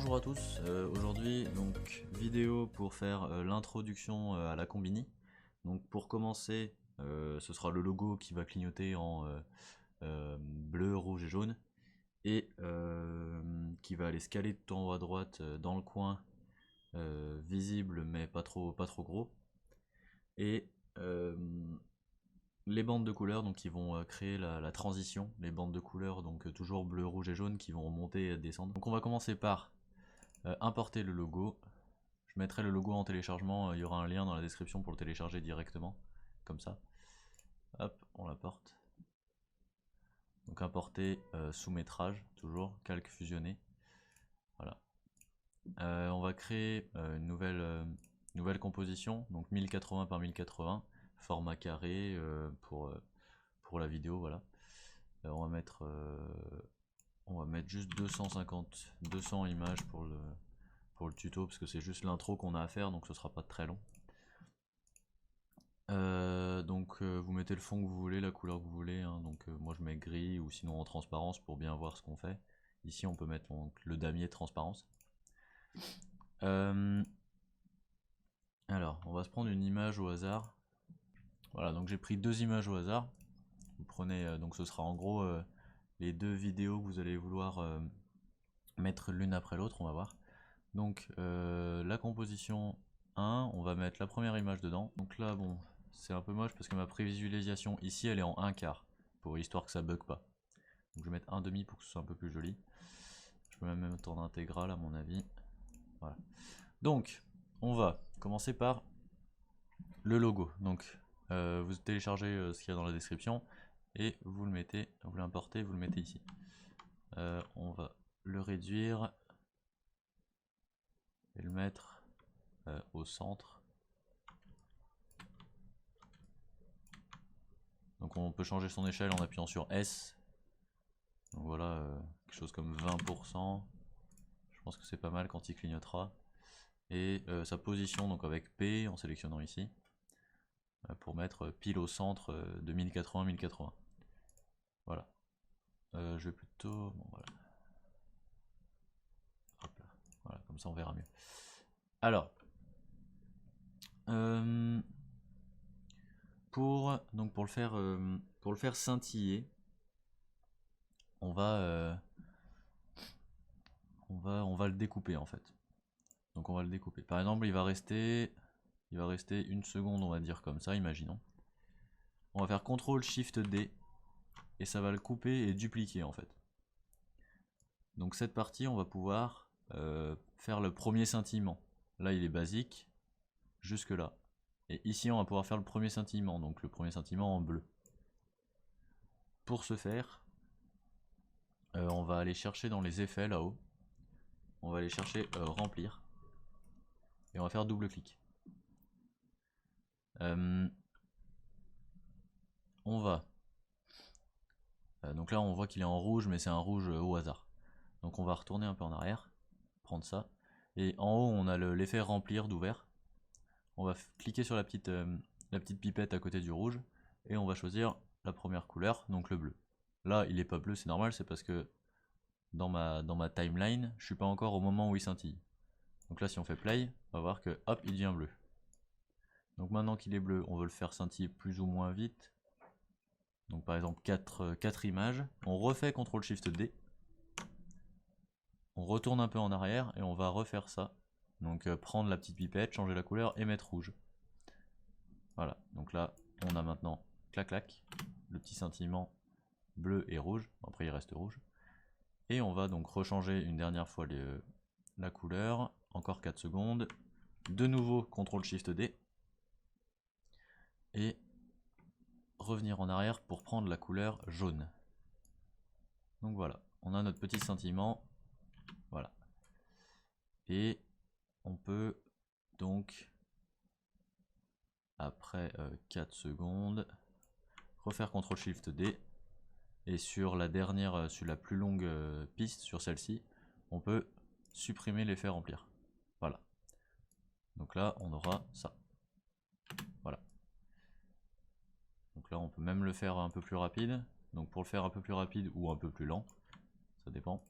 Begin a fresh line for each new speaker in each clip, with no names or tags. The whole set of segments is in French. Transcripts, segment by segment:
bonjour à tous, aujourd'hui donc vidéo pour faire l'introduction à la Combini. Donc pour commencer, ce sera le logo qui va clignoter en bleu, rouge et jaune et qui va aller scaler tout en haut à droite dans le coin, visible mais pas trop gros. Et les bandes de couleurs donc qui vont créer la transition, les bandes de couleurs donc toujours bleu, rouge et jaune qui vont monter et descendre. Donc on va commencer par importer le logo. Je mettrai le logo en téléchargement, il y aura un lien dans la description pour le télécharger directement, comme ça. Hop, on l'importe. Donc importer sous-métrage, toujours, calque fusionné. Voilà. On va créer une nouvelle composition, donc 1080 par 1080, format carré pour la vidéo, voilà. On va mettre juste 200 images pour le tuto, parce que c'est juste l'intro qu'on a à faire, donc ce sera pas très long. Vous mettez le fond que vous voulez, la couleur que vous voulez, hein. Donc moi je mets gris ou sinon en transparence pour bien voir ce qu'on fait. Ici on peut mettre donc, le damier transparence. Alors on va se prendre une image au hasard. Voilà, donc j'ai pris deux images au hasard. Vous prenez, donc ce sera en gros les deux vidéos que vous allez vouloir mettre l'une après l'autre, on va voir. Donc la composition 1, on va mettre la première image dedans. Donc là bon, c'est un peu moche parce que ma prévisualisation ici elle est en 1/4, pour histoire que ça bug pas. Donc je vais mettre 1/2 pour que ce soit un peu plus joli. Je peux même mettre en intégrale à mon avis. Voilà. Donc on va commencer par le logo. Donc vous téléchargez ce qu'il y a dans la description et vous le mettez, vous l'importez, vous le mettez ici. On va le réduire et le mettre au centre. Donc on peut changer son échelle en appuyant sur S. Donc voilà, quelque chose comme 20%. Je pense que c'est pas mal quand il clignotera. Et sa position, donc avec P en sélectionnant ici, pour mettre pile au centre de 1080-1080. Voilà. Je vais plutôt... Bon, voilà. Hop là. Voilà, comme ça on verra mieux. Alors, pour le faire scintiller, on va le découper en fait. Donc on va le découper. Par exemple, il va rester une seconde, on va dire comme ça, imaginons. On va faire CTRL SHIFT D et ça va le couper et dupliquer en fait. Donc cette partie, on va pouvoir faire le premier scintillement. Là, il est basique, jusque là. Et ici, on va pouvoir faire le premier scintillement, donc le premier scintillement en bleu. Pour ce faire, on va aller chercher dans les effets là-haut. On va aller chercher remplir. Et on va faire double clic. On va. Donc là, on voit qu'il est en rouge, mais c'est un rouge au hasard. Donc on va retourner un peu en arrière, prendre ça. Et en haut, on a l'effet remplir d'ouvert. On va cliquer sur la petite pipette à côté du rouge. Et on va choisir la première couleur, donc le bleu. Là, il n'est pas bleu, c'est normal, c'est parce que dans ma timeline, je suis pas encore au moment où il scintille. Donc là, si on fait play, on va voir que hop, il devient bleu. Donc maintenant qu'il est bleu, on veut le faire scintiller plus ou moins vite. Donc par exemple 4 images. On refait CTRL SHIFT D. On retourne un peu en arrière et on va refaire ça. Donc prendre la petite pipette, changer la couleur et mettre rouge. Voilà, donc là on a maintenant clac clac, le petit scintillement bleu et rouge. Après il reste rouge. Et on va donc rechanger une dernière fois la couleur. Encore 4 secondes. De nouveau CTRL SHIFT D. Et revenir en arrière pour prendre la couleur jaune. Donc voilà, on a notre petit scintillement. Voilà. Et on peut donc, après 4 secondes, refaire CTRL SHIFT D. Et sur la dernière, sur la plus longue piste, sur celle-ci, on peut supprimer l'effet remplir. Voilà. Donc là, on aura ça. Voilà. Donc là, on peut même le faire un peu plus rapide. Donc pour le faire un peu plus rapide ou un peu plus lent, ça dépend.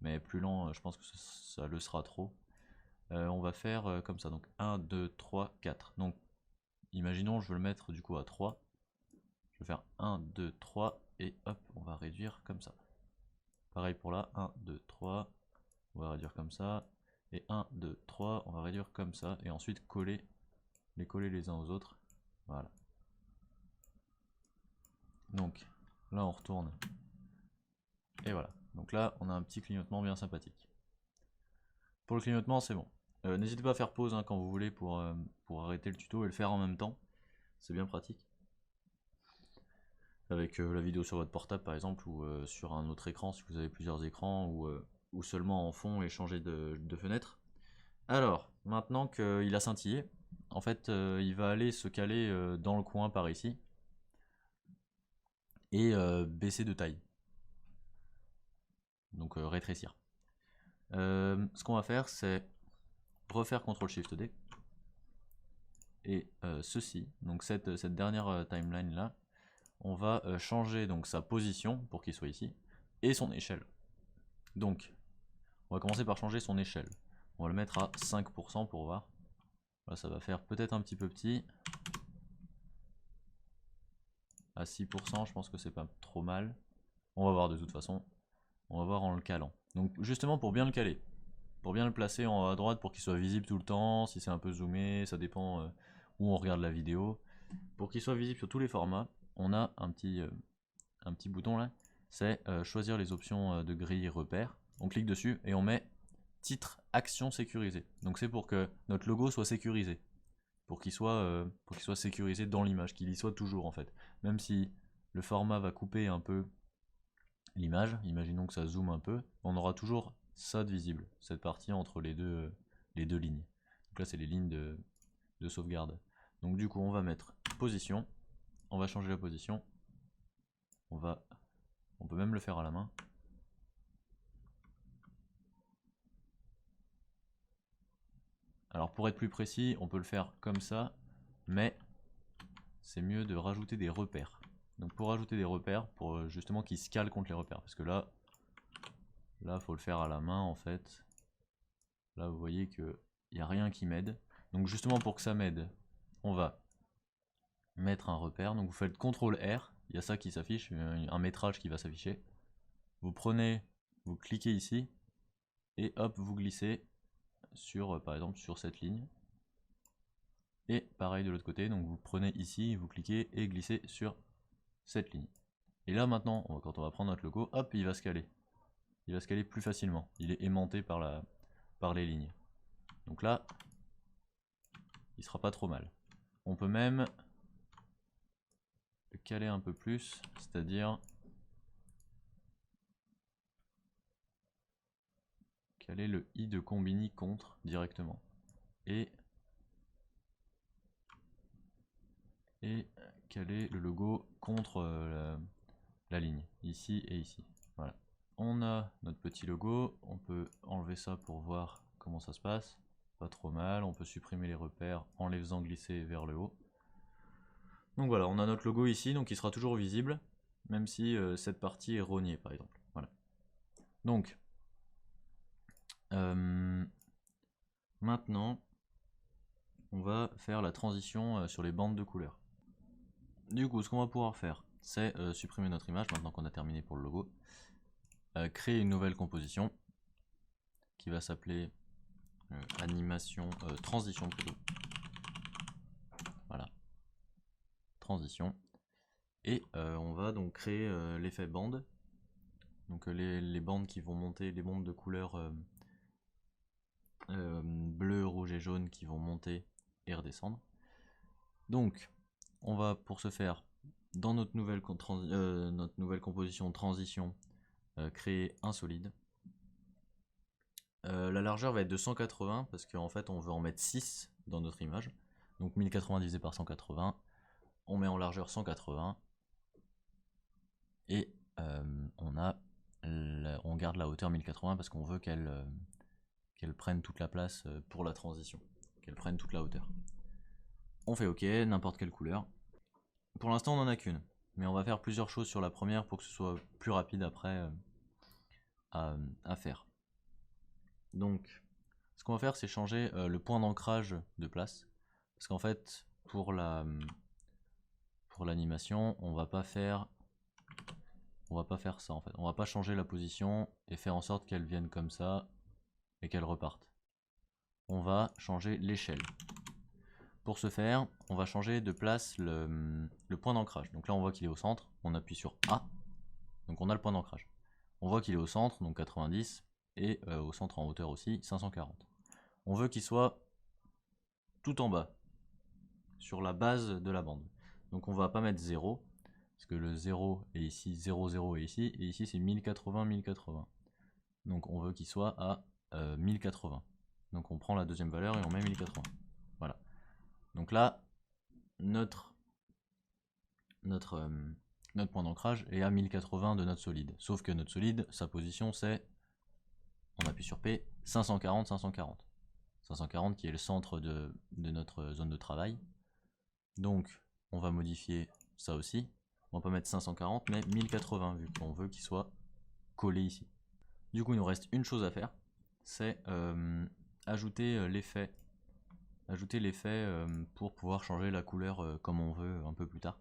mais plus lent, je pense que ça le sera trop. On va faire comme ça, donc 1, 2, 3, 4. Donc, imaginons, je veux le mettre du coup à 3. Je vais faire 1, 2, 3, et hop, on va réduire comme ça. Pareil pour là, 1, 2, 3, on va réduire comme ça. Et 1, 2, 3, on va réduire comme ça. Et ensuite coller les uns aux autres. Voilà. Donc, là on retourne. Et voilà. Donc là, on a un petit clignotement bien sympathique. Pour le clignotement, c'est bon. N'hésitez pas à faire pause quand vous voulez pour arrêter le tuto et le faire en même temps. C'est bien pratique. Avec la vidéo sur votre portable par exemple, ou sur un autre écran si vous avez plusieurs écrans, ou seulement en fond et changer de fenêtre. Alors, maintenant qu'il a scintillé, en fait, il va aller se caler dans le coin par ici et baisser de taille. Donc rétrécir. Ce qu'on va faire, c'est refaire CTRL-SHIFT-D. Et ceci, donc cette dernière timeline là, on va changer donc sa position pour qu'il soit ici, et son échelle. Donc, on va commencer par changer son échelle. On va le mettre à 5% pour voir. Là, ça va faire peut-être un petit peu petit. À 6%, je pense que c'est pas trop mal. On va voir de toute façon. On va voir en le calant. Donc justement pour bien le caler, pour bien le placer en haut à droite pour qu'il soit visible tout le temps, si c'est un peu zoomé, ça dépend où on regarde la vidéo. Pour qu'il soit visible sur tous les formats, on a un petit bouton là, c'est choisir les options de grille repère. On clique dessus et on met titre action sécurisée. Donc c'est pour que notre logo soit sécurisé. Pour qu'il soit sécurisé dans l'image, qu'il y soit toujours en fait. Même si le format va couper un peu l'image, imaginons que ça zoome un peu, on aura toujours ça de visible, cette partie entre les deux lignes. Donc là c'est les lignes de sauvegarde. Donc du coup on va mettre position, on va changer la position, on peut même le faire à la main. Alors pour être plus précis, on peut le faire comme ça, mais c'est mieux de rajouter des repères. Donc pour rajouter des repères, pour justement qu'ils se calent contre les repères, parce que là, faut le faire à la main en fait. Là vous voyez qu'il n'y a rien qui m'aide. Donc justement pour que ça m'aide, on va mettre un repère. Donc vous faites CTRL R, il y a ça qui s'affiche, un métrage qui va s'afficher. Vous prenez, vous cliquez ici, et hop, vous glissez sur, par exemple, sur cette ligne. Et pareil de l'autre côté, donc vous prenez ici, vous cliquez et glissez sur cette ligne. Et là maintenant, quand on va prendre notre logo, hop, il va se caler. Il va se caler plus facilement. Il est aimanté par les lignes. Donc là, il sera pas trop mal. On peut même le caler un peu plus, c'est-à-dire caler le i de Combini contre directement. Et caler le logo contre la ligne, ici et ici. Voilà. On a notre petit logo, on peut enlever ça pour voir comment ça se passe. Pas trop mal, on peut supprimer les repères en les faisant glisser vers le haut. Donc voilà, on a notre logo ici, donc il sera toujours visible, même si cette partie est rognée par exemple. Voilà. Donc, maintenant, on va faire la transition sur les bandes de couleurs. Du coup, ce qu'on va pouvoir faire, c'est supprimer notre image, maintenant qu'on a terminé pour le logo. Créer une nouvelle composition, qui va s'appeler animation, transition plutôt. Voilà. Transition. Et on va donc créer l'effet bande. Donc les bandes qui vont monter, les bandes de couleur bleu, rouge et jaune qui vont monter et redescendre. Donc on va pour ce faire, dans notre nouvelle composition transition, créer un solide. La largeur va être de 180 parce qu'en fait on veut en mettre 6 dans notre image. Donc 1080 divisé par 180, on met en largeur 180 et on garde la hauteur 1080 parce qu'on veut qu'elle prenne toute la place pour la transition, qu'elle prenne toute la hauteur. On fait OK, n'importe quelle couleur. Pour l'instant on n'en a qu'une, mais on va faire plusieurs choses sur la première pour que ce soit plus rapide après à faire. Donc, ce qu'on va faire, c'est changer le point d'ancrage de place. Parce qu'en fait, pour l'animation, on va pas faire ça en fait. On va pas changer la position et faire en sorte qu'elle vienne comme ça et qu'elle reparte. On va changer l'échelle. Pour ce faire, on va changer de place le point d'ancrage. Donc là, on voit qu'il est au centre. On appuie sur A. Donc on a le point d'ancrage. On voit qu'il est au centre, donc 90, et au centre en hauteur aussi, 540. On veut qu'il soit tout en bas, sur la base de la bande. Donc on va pas mettre 0, parce que le 0 est ici, 0, 0 est ici, et ici c'est 1080, 1080. Donc on veut qu'il soit à 1080. Donc on prend la deuxième valeur et on met 1080. Voilà. Donc là, notre point d'ancrage est à 1080 de notre solide. Sauf que notre solide, sa position c'est, on appuie sur P, 540, 540. 540 qui est le centre de notre zone de travail. Donc on va modifier ça aussi. On va pas mettre 540 mais 1080 vu qu'on veut qu'il soit collé ici. Du coup il nous reste une chose à faire, c'est ajouter l'effet. Pour pouvoir changer la couleur comme on veut un peu plus tard.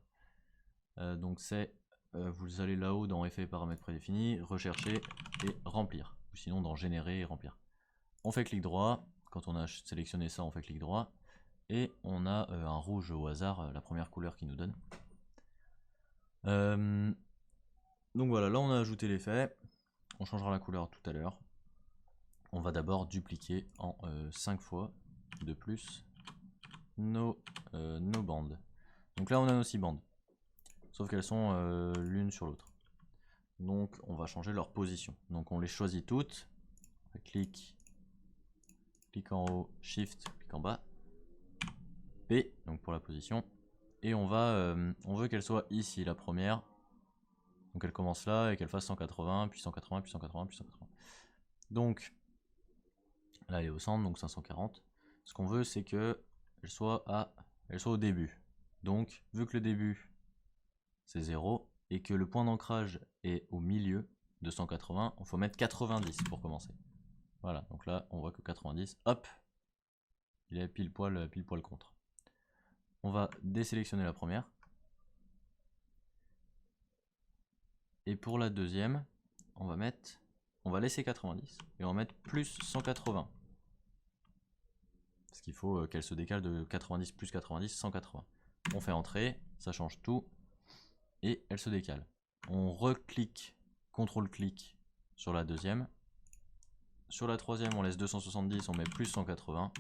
Donc c'est, vous allez là-haut dans effet paramètres prédéfinis, rechercher et remplir. Ou sinon dans générer et remplir. On fait clic droit, quand on a sélectionné ça on fait clic droit. Et on a un rouge au hasard, la première couleur qu'il nous donne. Donc voilà, là on a ajouté l'effet. On changera la couleur tout à l'heure. On va d'abord dupliquer en 5 fois de plus nos bandes. Donc là on a nos 6 bandes. Sauf qu'elles sont l'une sur l'autre. Donc on va changer leur position. Donc on les choisit toutes. Clic en haut, Shift, clic en bas. P, donc pour la position. Et on veut qu'elle soit ici, la première. Donc elle commence là et qu'elle fasse 180, puis 180, puis 180, puis 180. Donc là elle est au centre, donc 540. Ce qu'on veut c'est qu'elle soit au début. Donc vu que le début c'est 0 et que le point d'ancrage est au milieu de 180, il faut mettre 90 pour commencer. Voilà, donc là on voit que 90, hop, il est pile poil contre. On va désélectionner la première. Et pour la deuxième, on va laisser 90 et on va mettre plus 180. Parce qu'il faut qu'elle se décale de 90 plus 90, 180. On fait entrer, ça change tout, et elle se décale. On reclique, CTRL-clic sur la deuxième. Sur la troisième, on laisse 270, on met plus 180,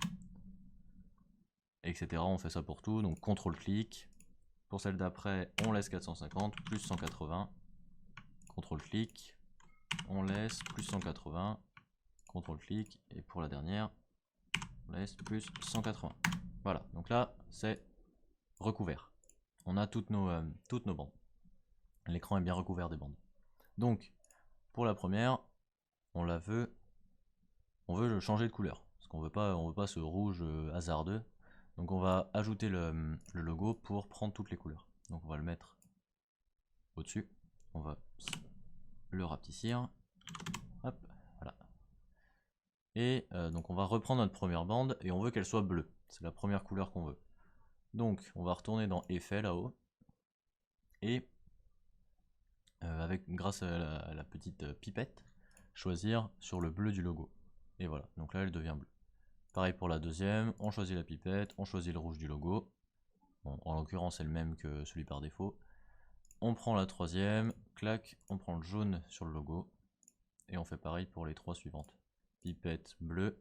etc. On fait ça pour tout, donc CTRL-clic. Pour celle d'après, on laisse 450, plus 180, CTRL-clic, on laisse plus 180, CTRL-clic, et pour la dernière, on laisse plus 180. Voilà, donc là, c'est recouvert. On a toutes nos bandes. L'écran est bien recouvert des bandes. Donc, pour la première, on veut le changer de couleur. Parce qu'on veut pas ce rouge hasardeux. Donc on va ajouter le logo pour prendre toutes les couleurs. Donc on va le mettre au-dessus. On va le rapetissir. Hop, voilà. Et donc on va reprendre notre première bande et on veut qu'elle soit bleue. C'est la première couleur qu'on veut. Donc on va retourner dans Effet là-haut. Et grâce à la petite pipette, choisir sur le bleu du logo. Et voilà, donc là elle devient bleue. Pareil pour la deuxième, on choisit la pipette, on choisit le rouge du logo. Bon, en l'occurrence c'est le même que celui par défaut. On prend la troisième, clac, on prend le jaune sur le logo. Et on fait pareil pour les trois suivantes. Pipette bleue,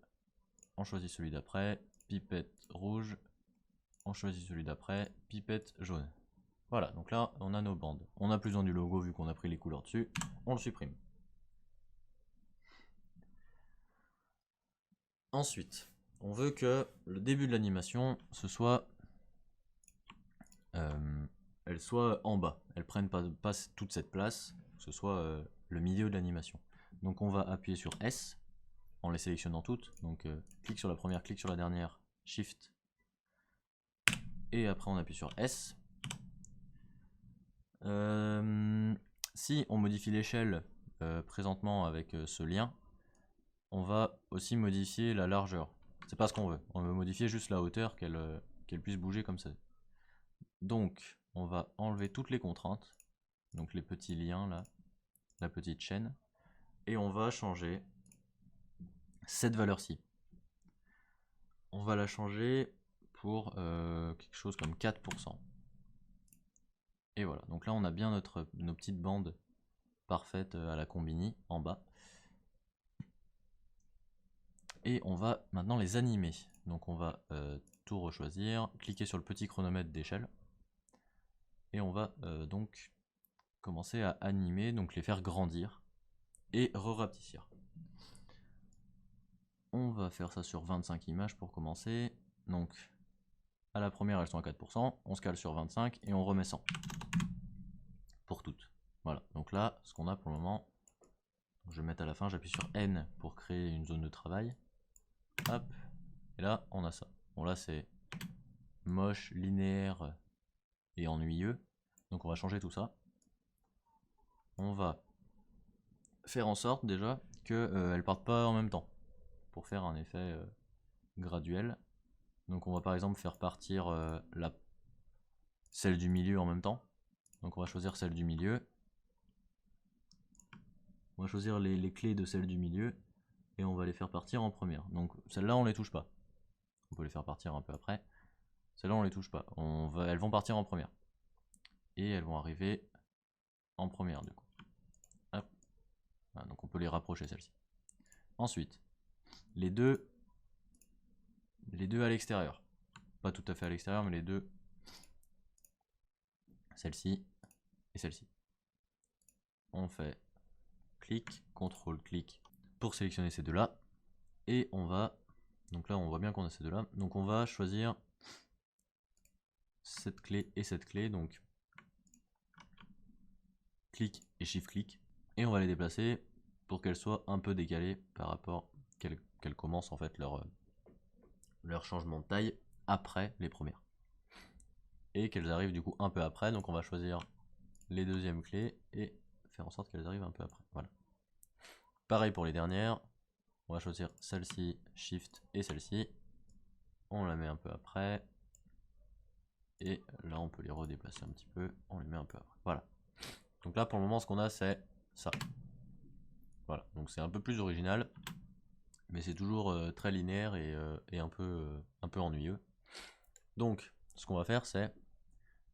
on choisit celui d'après, pipette rouge, on choisit celui d'après, pipette jaune. Voilà, donc là on a nos bandes. On n'a plus besoin du logo vu qu'on a pris les couleurs dessus, on le supprime. Ensuite, on veut que le début de l'animation, elle soit en bas. Elle prenne pas toute cette place, que ce soit le milieu de l'animation. Donc on va appuyer sur S en les sélectionnant toutes. Donc clic sur la première, clic sur la dernière, Shift. Et après on appuie sur S. Si on modifie l'échelle présentement avec ce lien, on va aussi modifier la largeur. C'est pas ce qu'on veut. On veut modifier juste la hauteur, qu'elle puisse bouger comme ça. Donc, on va enlever toutes les contraintes. Donc les petits liens là, la petite chaîne. Et on va changer cette valeur-ci. On va la changer pour quelque chose comme 4%. Et voilà, donc là on a bien nos petites bandes parfaites à la Combini en bas. Et on va maintenant les animer. Donc on va tout rechoisir, cliquer sur le petit chronomètre d'échelle. Et on va donc commencer à animer, donc les faire grandir et re-rapetissir. On va faire ça sur 25 images pour commencer. Donc à la première elles sont à 4%, on se cale sur 25 et on remet 100 pour toutes. Voilà, donc là ce qu'on a pour le moment, je vais mettre à la fin, j'appuie sur N pour créer une zone de travail. Hop, et là on a ça. Bon là c'est moche, linéaire et ennuyeux. Donc on va changer tout ça. On va faire en sorte déjà qu'elles ne partent pas en même temps pour faire un effet graduel. Donc on va par exemple faire partir celle du milieu en même temps. Donc on va choisir celle du milieu. On va choisir les clés de celle du milieu et on va les faire partir en première. Donc celle-là on les touche pas. On peut les faire partir un peu après. Celles-là on les touche pas. Elles vont partir en première. Et elles vont arriver en première du coup. Hop. Voilà, donc on peut les rapprocher celles-ci. Ensuite, les deux à l'extérieur. Pas tout à fait à l'extérieur, mais les deux. Celle-ci et celle-ci. On fait clic, contrôle, clic pour sélectionner ces deux-là. Et on va, donc là on voit bien qu'on a ces deux-là. Donc on va choisir cette clé et cette clé. Donc clic et shift-clic. Et on va les déplacer pour qu'elles soient un peu décalées par rapport qu'elles commencent en fait leur changement de taille après les premières. Et qu'elles arrivent du coup un peu après. Donc on va choisir les deuxièmes clés et faire en sorte qu'elles arrivent un peu après. Voilà. Pareil pour les dernières. On va choisir celle-ci, shift et celle-ci. On la met un peu après. Et là on peut les redéplacer un petit peu. On les met un peu après. Voilà. Donc là pour le moment ce qu'on a c'est ça. Voilà. Donc c'est un peu plus original. Mais c'est toujours très linéaire et un peu ennuyeux. Donc ce qu'on va faire c'est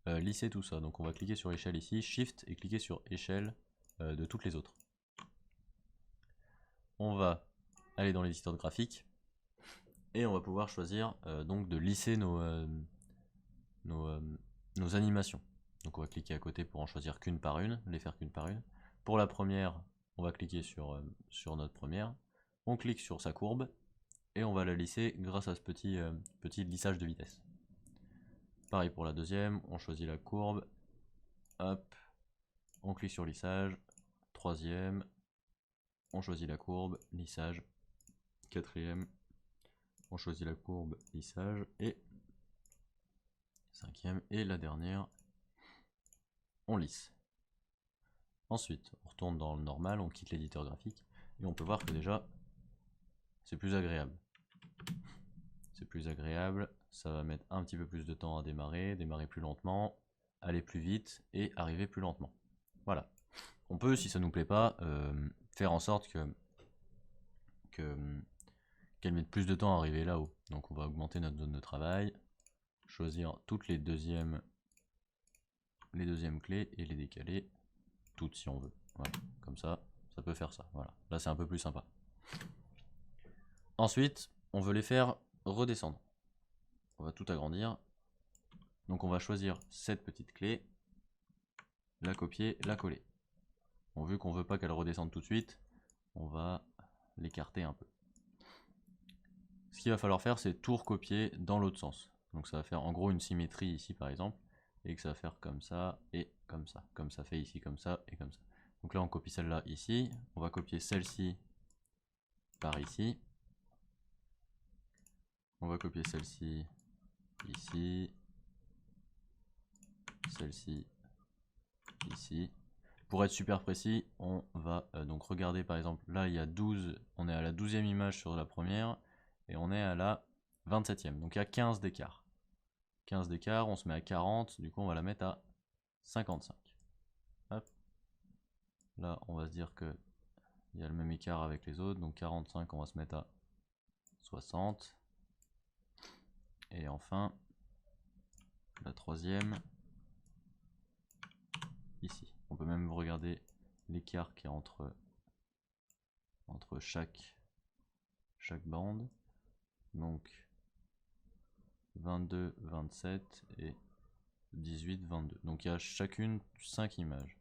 lisser tout ça. Donc on va cliquer sur échelle ici, shift et cliquer sur échelle de toutes les autres. On va aller dans l'éditeur de graphique et on va pouvoir choisir donc de lisser nos animations. Donc on va cliquer à côté pour en choisir qu'une par une, les faire qu'une par une. Pour la première, on va cliquer sur notre première, on clique sur sa courbe et on va la lisser grâce à ce petit lissage de vitesse. Pareil pour la deuxième, on choisit la courbe, hop, on clique sur lissage, troisième, on choisit la courbe, lissage, quatrième, on choisit la courbe, lissage, et cinquième, et la dernière, on lisse. Ensuite, on retourne dans le normal, on quitte l'éditeur graphique, et on peut voir que déjà, c'est plus agréable. C'est plus agréable, ça va mettre un petit peu plus de temps à démarrer plus lentement, aller plus vite, et arriver plus lentement. Voilà. On peut, si ça nous plaît pas, faire en sorte qu'elle mette plus de temps à arriver là-haut. Donc on va augmenter notre zone de travail, choisir toutes les deuxièmes clés et les décaler toutes si on veut. Voilà. Comme ça peut faire ça. Voilà. Là c'est un peu plus sympa. Ensuite, on veut les faire redescendre. On va tout agrandir. Donc on va choisir cette petite clé, la copier, la coller. Bon, vu qu'on veut pas qu'elle redescende tout de suite, on va l'écarter un peu. Ce qu'il va falloir faire, c'est tout recopier dans l'autre sens. Donc ça va faire en gros une symétrie ici par exemple, et que ça va faire comme ça et comme ça. Comme ça fait ici, comme ça et comme ça. Donc là on copie celle-là ici, on va copier celle-ci par ici. On va copier celle-ci ici, celle-ci ici. Pour être super précis, on va donc regarder par exemple, là il y a 12, on est à la 12e image sur la première, et on est à la 27e, donc il y a 15 d'écart. 15 d'écart, on se met à 40, du coup on va la mettre à 55. Hop. Là on va se dire que il y a le même écart avec les autres, donc 45 on va se mettre à 60. Et enfin, la troisième, ici. On peut même regarder l'écart qu'il y a entre chaque bande. Donc 22, 27 et 18, 22. Donc il y a chacune 5 images.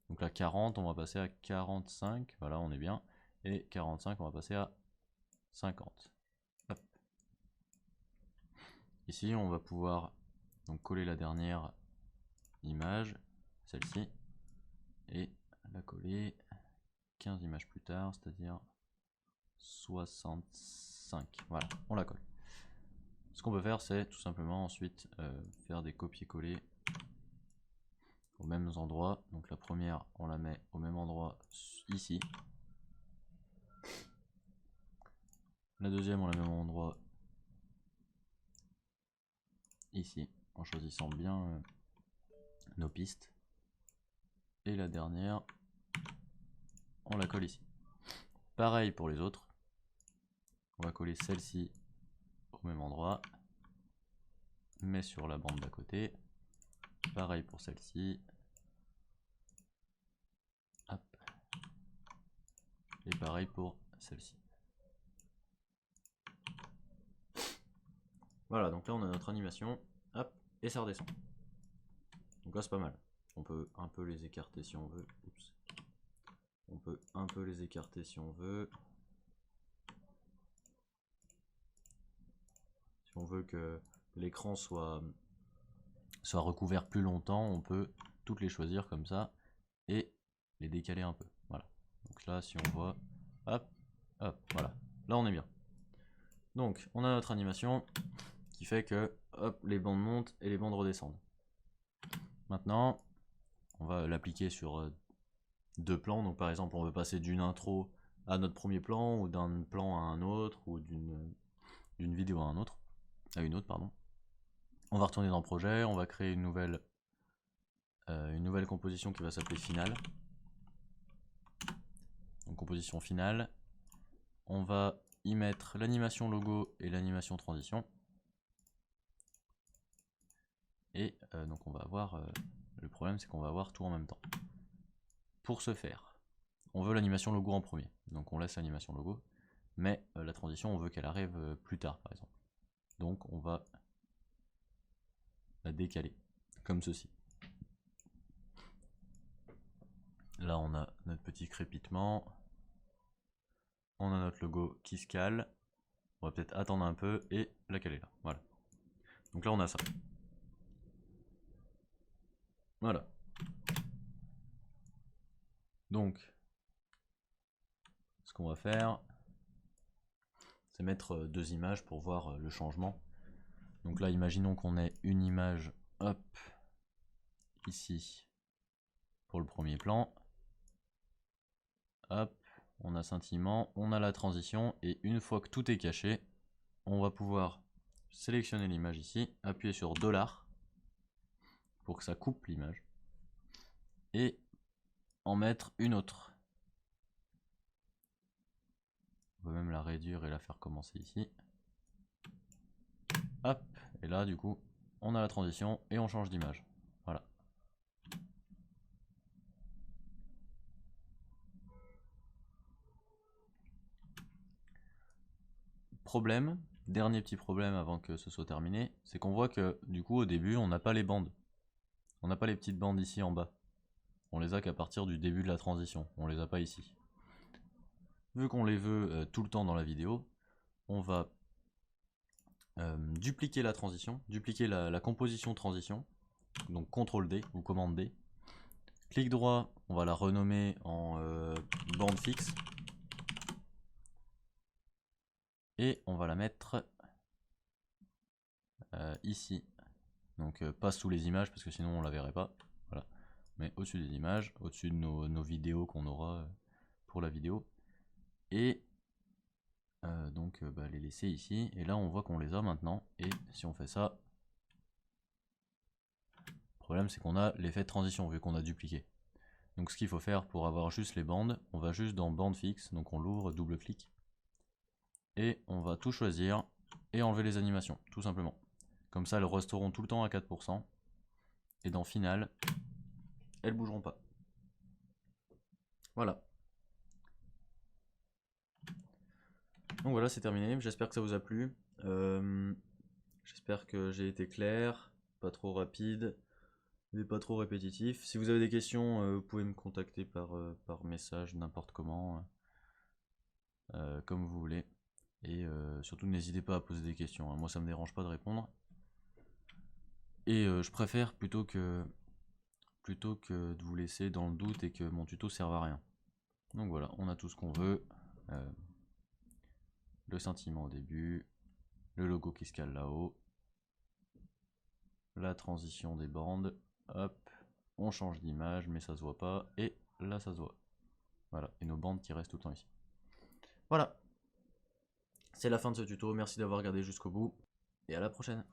Donc là 40, on va passer à 45, voilà on est bien. Et 45, on va passer à 50. Hop. Ici on va pouvoir donc coller la dernière image, celle-ci, et la coller 15 images plus tard, c'est-à-dire 65. Voilà, on la colle. Ce qu'on peut faire, c'est tout simplement ensuite faire des copier-coller aux mêmes endroits. Donc la première, on la met au même endroit ici. La deuxième, on la met au même endroit ici, en choisissant bien nos pistes. Et la dernière, on la colle ici. Pareil pour les autres. On va coller celle-ci au même endroit, mais sur la bande d'à côté. Pareil pour celle-ci. Hop. Et pareil pour celle-ci. Voilà, donc là on a notre animation. Hop, et ça redescend. Donc là c'est pas mal. On peut un peu les écarter si on veut. Oups. On peut un peu les écarter si on veut. Si on veut que l'écran soit recouvert plus longtemps, on peut toutes les choisir comme ça et les décaler un peu. Voilà. Donc là, si on voit, hop, hop, voilà. Là, on est bien. Donc, on a notre animation qui fait que, hop, les bandes montent et les bandes redescendent. Maintenant, on va l'appliquer sur deux plans. Donc, par exemple, on veut passer d'une intro à notre premier plan, ou d'un plan à un autre, ou d'une vidéo à une autre, pardon. On va retourner dans le projet, on va créer une nouvelle composition qui va s'appeler finale. Donc composition finale. On va y mettre l'animation logo et l'animation transition. Et donc on va avoir, le problème c'est qu'on va avoir tout en même temps. Pour ce faire, on veut l'animation logo en premier. Donc on laisse l'animation logo, mais la transition on veut qu'elle arrive plus tard par exemple. Donc on va la décaler, comme ceci. Là on a notre petit crépitement. On a notre logo qui se cale. On va peut-être attendre un peu et la caler là. Voilà. Donc là on a ça. Voilà. Donc, ce qu'on va faire, c'est mettre deux images pour voir le changement. Donc là, imaginons qu'on ait une image, hop, ici, pour le premier plan. Hop, on a scintillement, on a la transition, et une fois que tout est caché, on va pouvoir sélectionner l'image ici, appuyer sur $, pour que ça coupe l'image, et en mettre une autre. On peut même la réduire et la faire commencer ici. Hop, et là du coup, on a la transition et on change d'image. Voilà. Problème, dernier petit problème avant que ce soit terminé, c'est qu'on voit que du coup au début on n'a pas les bandes. On n'a pas les petites bandes ici en bas. On les a qu'à partir du début de la transition, on les a pas ici. Vu qu'on les veut tout le temps dans la vidéo, on va dupliquer la transition, dupliquer la composition transition, donc CTRL D ou commande D. Clic droit, on va la renommer en bande fixe. Et on va la mettre ici. Donc pas sous les images parce que sinon on la verrait pas. Voilà. mais au-dessus des images, au-dessus de nos vidéos qu'on aura pour la vidéo. Et donc les laisser ici. Et là on voit qu'on les a maintenant. Et si on fait ça, le problème c'est qu'on a l'effet de transition vu qu'on a dupliqué. Donc ce qu'il faut faire pour avoir juste les bandes, on va juste dans bande fixe, donc on l'ouvre, double-clic. Et on va tout choisir et enlever les animations, tout simplement. Comme ça elles resteront tout le temps à 4%. Et dans Final, elles bougeront pas. Voilà. Donc voilà, c'est terminé. J'espère que ça vous a plu. J'espère que j'ai été clair, pas trop rapide, mais pas trop répétitif. Si vous avez des questions, vous pouvez me contacter par message, n'importe comment, comme vous voulez. Et surtout, n'hésitez pas à poser des questions, hein. Moi, ça me dérange pas de répondre. Et je préfère plutôt que de vous laisser dans le doute et que mon tuto serve à rien. Donc voilà, on a tout ce qu'on veut. Le sentiment au début, le logo qui se cale là-haut, la transition des bandes, hop, on change d'image mais ça se voit pas, et là ça se voit. Voilà, et nos bandes qui restent tout le temps ici. Voilà, c'est la fin de ce tuto, merci d'avoir regardé jusqu'au bout, et à la prochaine.